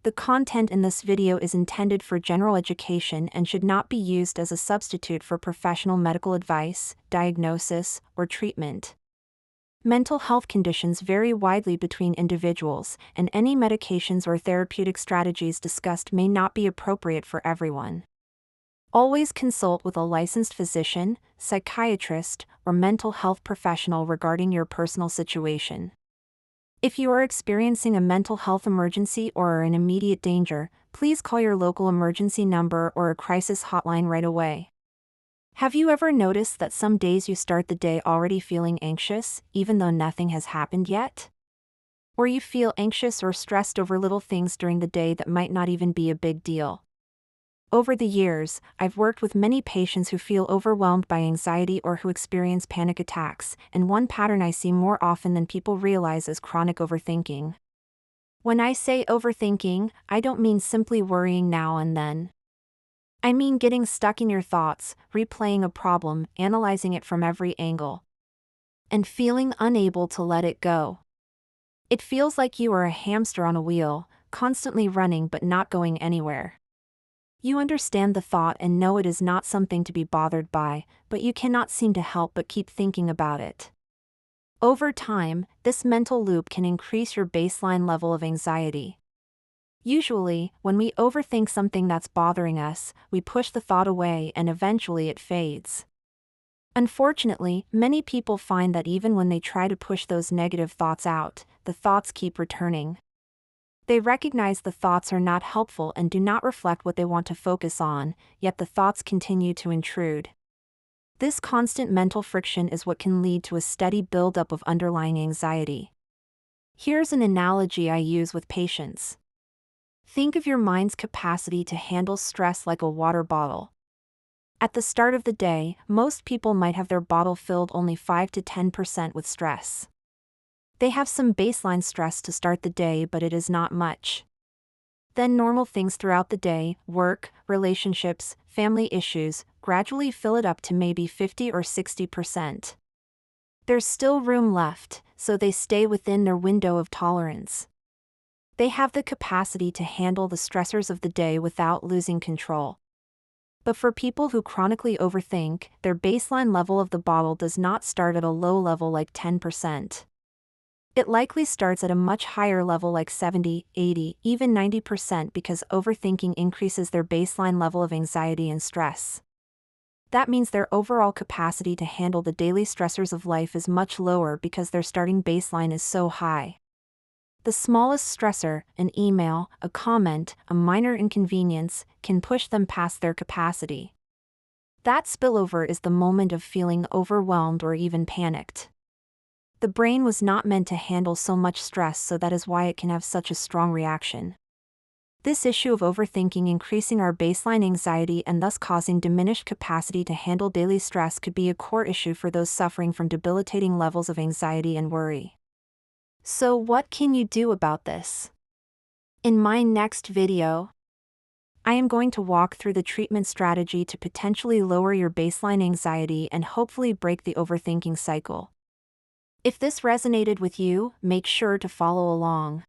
The content in this video is intended for general education and should not be used as a substitute for professional medical advice, diagnosis, or treatment. Mental health conditions vary widely between individuals, and any medications or therapeutic strategies discussed may not be appropriate for everyone. Always consult with a licensed physician, psychiatrist, or mental health professional regarding your personal situation. If you are experiencing a mental health emergency or are in immediate danger, please call your local emergency number or a crisis hotline right away. Have you ever noticed that some days you start the day already feeling anxious, even though nothing has happened yet? Or you feel anxious or stressed over little things during the day that might not even be a big deal? Over the years, I've worked with many patients who feel overwhelmed by anxiety or who experience panic attacks, and one pattern I see more often than people realize is chronic overthinking. When I say overthinking, I don't mean simply worrying now and then. I mean getting stuck in your thoughts, replaying a problem, analyzing it from every angle, and feeling unable to let it go. It feels like you are a hamster on a wheel, constantly running but not going anywhere. You understand the thought and know it is not something to be bothered by, but you cannot seem to help but keep thinking about it. Over time, this mental loop can increase your baseline level of anxiety. Usually, when we overthink something that's bothering us, we push the thought away and eventually it fades. Unfortunately, many people find that even when they try to push those negative thoughts out, the thoughts keep returning. They recognize the thoughts are not helpful and do not reflect what they want to focus on, yet the thoughts continue to intrude. This constant mental friction is what can lead to a steady buildup of underlying anxiety. Here's an analogy I use with patients. Think of your mind's capacity to handle stress like a water bottle. At the start of the day, most people might have their bottle filled only 5 to 10% with stress. They have some baseline stress to start the day, but it is not much. Then normal things throughout the day, work, relationships, family issues, gradually fill it up to maybe 50 or 60%. There's still room left, so they stay within their window of tolerance. They have the capacity to handle the stressors of the day without losing control. But for people who chronically overthink, their baseline level of the bottle does not start at a low level like 10%. It likely starts at a much higher level like 70, 80, even 90% because overthinking increases their baseline level of anxiety and stress. That means their overall capacity to handle the daily stressors of life is much lower because their starting baseline is so high. The smallest stressor, an email, a comment, a minor inconvenience, can push them past their capacity. That spillover is the moment of feeling overwhelmed or even panicked. The brain was not meant to handle so much stress, so that is why it can have such a strong reaction. This issue of overthinking increasing our baseline anxiety and thus causing diminished capacity to handle daily stress could be a core issue for those suffering from debilitating levels of anxiety and worry. So what can you do about this? In my next video, I am going to walk through the treatment strategy to potentially lower your baseline anxiety and hopefully break the overthinking cycle. If this resonated with you, make sure to follow along.